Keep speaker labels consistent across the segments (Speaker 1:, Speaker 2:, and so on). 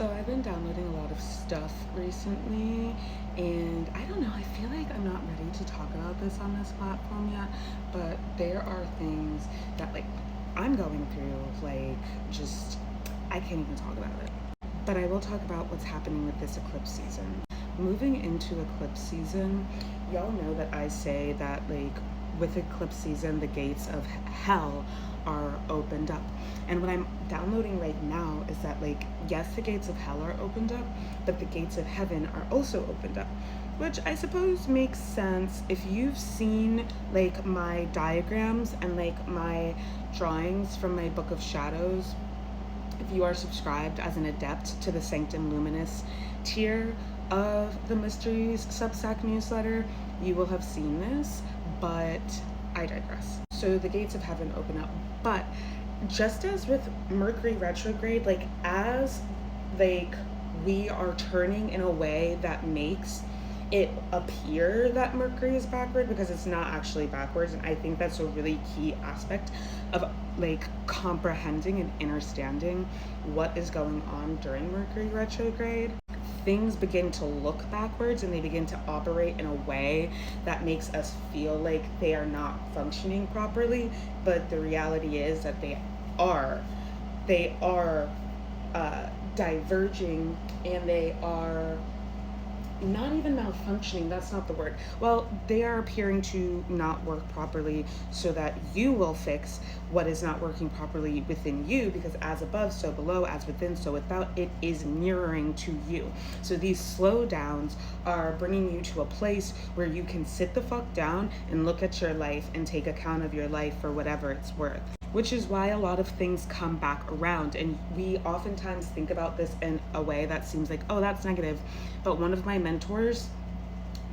Speaker 1: So I've been downloading a lot of stuff recently, and I don't know, I feel like I'm not ready to talk about this on this platform yet, but there are things that I'm going through, I can't even talk about it. But I will talk about what's happening with this eclipse season. Moving into eclipse season, y'all know that I say that with eclipse season, the gates of hell are opened up. And what I'm downloading right now is that yes, the gates of hell are opened up, but the gates of heaven are also opened up, which I suppose makes sense if you've seen my diagrams and my drawings from my Book of Shadows. If you are subscribed as an adept to the Sanctum Luminous tier of the Mysteries Substack newsletter, you will have seen this, but I digress. So the gates of heaven open up, but just as with Mercury retrograde, as we are turning in a way that makes it appear that Mercury is backward, because it's not actually backwards. And I think that's a really key aspect of comprehending and understanding what is going on during Mercury retrograde. Things begin to look backwards and they begin to operate in a way that makes us feel like they are not functioning properly, but the reality is that they are diverging, and they are not even malfunctioning, that's not the word. Well, they are appearing to not work properly so that you will fix what is not working properly within you, because as above, so below, as within, so without, it is mirroring to you. So these slowdowns are bringing you to a place where you can sit the fuck down and look at your life and take account of your life for whatever it's worth. Which is why a lot of things come back around, and we oftentimes think about this in a way that seems like, oh, that's negative. But one of my mentors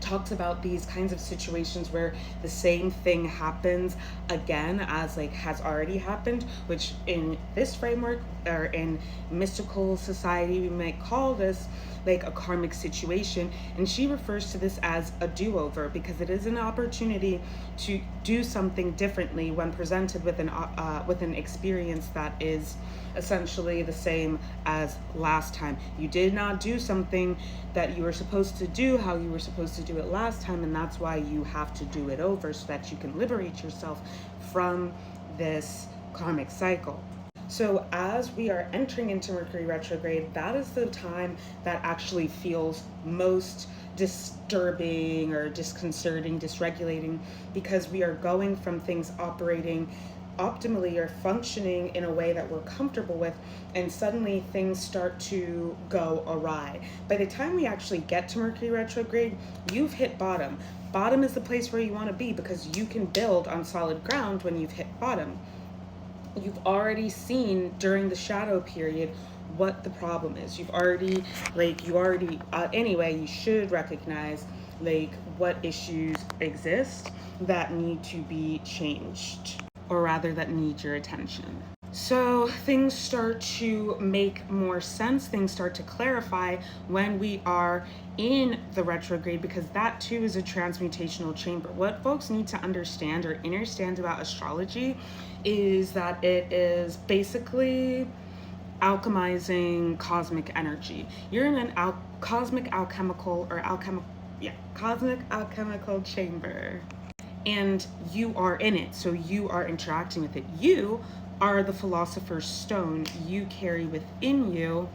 Speaker 1: talks about these kinds of situations where the same thing happens again as has already happened, which in this framework, or in mystical society, we might call this a karmic situation. And she refers to this as a do-over, because it is an opportunity to do something differently when presented with an experience that is essentially the same as last time. You did not do something that you were supposed to do how you were supposed to do it last time, and that's why you have to do it over, so that you can liberate yourself from this karmic cycle. So as we are entering into Mercury retrograde, that is the time that actually feels most disturbing or disconcerting, dysregulating, because we are going from things operating optimally or functioning in a way that we're comfortable with, and suddenly things start to go awry. By the time we actually get to Mercury retrograde, you've hit bottom. Bottom is the place where you want to be, because you can build on solid ground when you've hit bottom. You've already seen during the shadow period what the problem is. You've already, anyway, you should recognize what issues exist that need to be changed, or rather that need your attention. So things start to make more sense, things start to clarify when we are in the retrograde, because that too is a transmutational chamber. What folks need to understand or understand about astrology is that it is basically alchemizing cosmic energy. You're in an cosmic alchemical chamber, and you are in it, so you are interacting with it. You are the philosopher's stone. You carry within you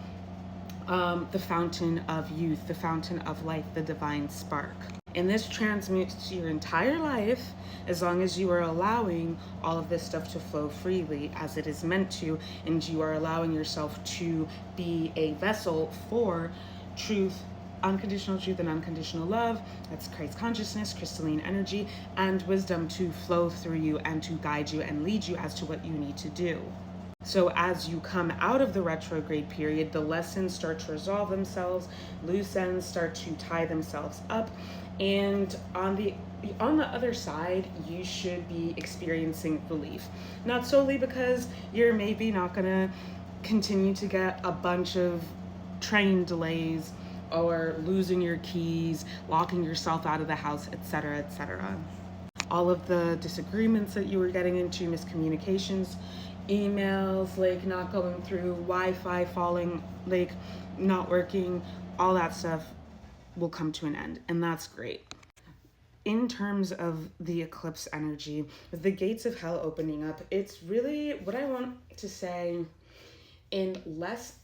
Speaker 1: the fountain of youth, the fountain of life, the divine spark. And this transmutes to your entire life as long as you are allowing all of this stuff to flow freely as it is meant to, and you are allowing yourself to be a vessel for truth, unconditional truth and unconditional love. That's Christ consciousness, crystalline energy, and wisdom to flow through you and to guide you and lead you as to what you need to do. So as you come out of the retrograde period, the lessons start to resolve themselves, loose ends start to tie themselves up, and on the other side, you should be experiencing relief. Not solely because you're maybe not gonna continue to get a bunch of train delays, or losing your keys, locking yourself out of the house, etc., etc. All of the disagreements that you were getting into, miscommunications, emails like not going through, Wi-Fi falling, like not working, all that stuff will come to an end, and that's great. In terms of the eclipse energy, with the gates of hell opening up, it's really what I want to say in less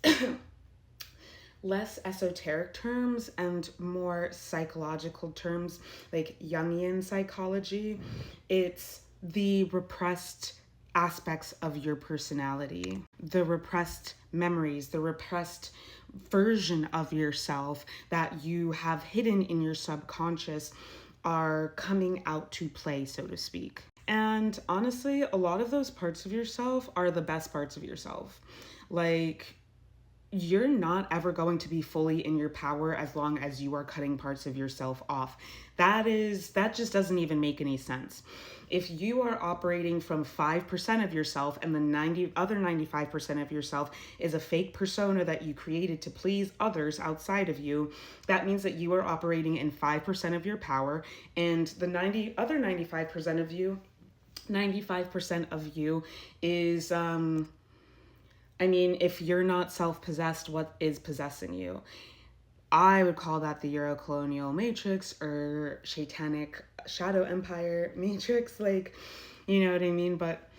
Speaker 1: less esoteric terms and more psychological terms, like Jungian psychology. It's the repressed aspects of your personality, the repressed memories, the repressed version of yourself that you have hidden in your subconscious are coming out to play, so to speak. And honestly, a lot of those parts of yourself are the best parts of yourself. Like, you're not ever going to be fully in your power as long as you are cutting parts of yourself off. That just doesn't even make any sense. If you are operating from 5% of yourself and the other 95% of yourself is a fake persona that you created to please others outside of you, that means that you are operating in 5% of your power, and the other 95% of you, 95% of you is if you're not self-possessed, what is possessing you? I would call that the Euro-colonial matrix or satanic shadow empire matrix. Like, you know what I mean? But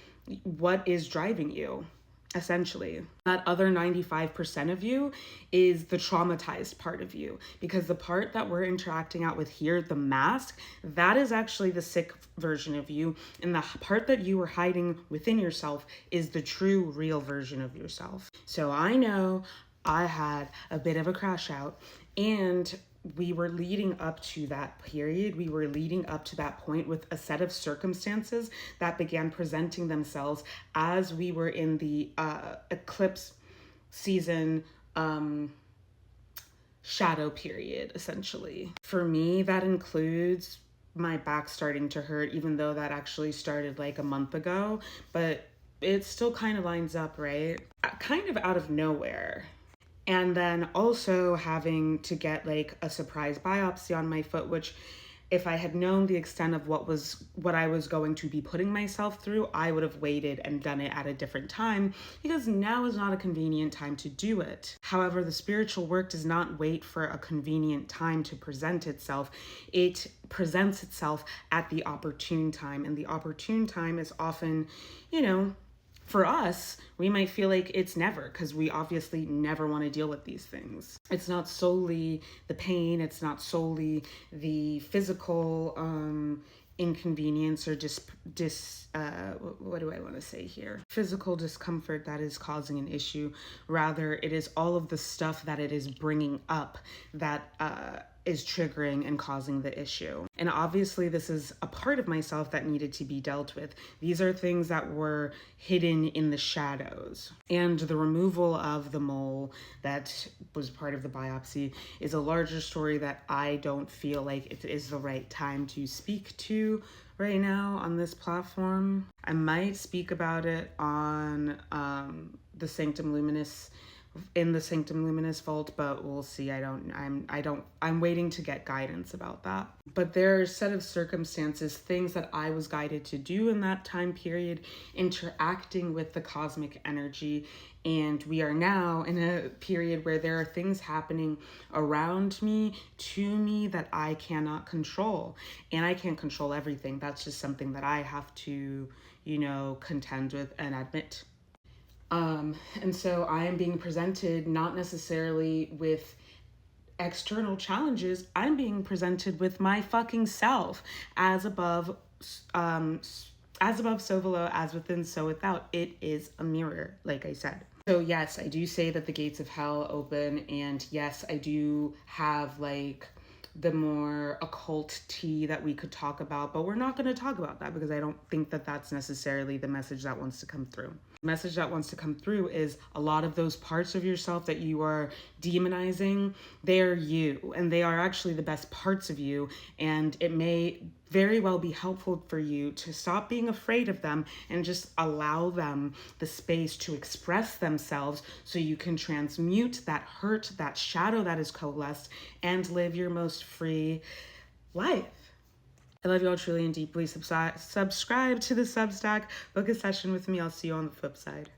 Speaker 1: what is driving you, essentially? That other 95% of you is the traumatized part of you, because the part that we're interacting out with here, the mask, that is actually the sick version of you. And the part that you were hiding within yourself is the true, real version of yourself. So I know I had a bit of a crash out, and we were leading up to that period. We were leading up to that point with a set of circumstances that began presenting themselves as we were in the eclipse season shadow period, essentially. For me, that includes my back starting to hurt, even though that actually started like a month ago, but it still kind of lines up, right? Kind of out of nowhere. And then also having to get like a surprise biopsy on my foot, which if I had known the extent of what I was going to be putting myself through, I would have waited and done it at a different time, because now is not a convenient time to do it. However, the spiritual work does not wait for a convenient time to present itself. It presents itself at the opportune time, and the opportune time is often, for us, we might feel like it's never, because we obviously never want to deal with these things. It's not solely the pain, it's not solely the physical inconvenience or what do I want to say here? Physical discomfort that is causing an issue. Rather, it is all of the stuff that it is bringing up that is triggering and causing the issue. And obviously this is a part of myself that needed to be dealt with. These are things that were hidden in the shadows. And the removal of the mole that was part of the biopsy is a larger story that I don't feel like it is the right time to speak to right now on this platform. I might speak about it on the Sanctum Luminous, in the Sanctum Luminous vault, but we'll see. I'm waiting to get guidance about that. But there are a set of circumstances, things that I was guided to do in that time period, interacting with the cosmic energy. And we are now in a period where there are things happening around me, to me, that I cannot control. And I can't control everything. That's just something that I have to, contend with and admit. And so I am being presented not necessarily with external challenges. I'm being presented with my fucking self. As above, so below, as within, so without. It is a mirror, like I said. So yes, I do say that the gates of hell open, and yes, I do have like the more occult tea that we could talk about, but we're not going to talk about that because I don't think that that's necessarily the message that wants to come through. The message that wants to come through is a lot of those parts of yourself that you are demonizing, they're you, and they are actually the best parts of you, and it may very well be helpful for you to stop being afraid of them and just allow them the space to express themselves so you can transmute that hurt, that shadow that is coalesced, and live your most free life. I love you all truly and deeply. Subscribe to the Substack. Book a session with me. I'll see you on the flip side.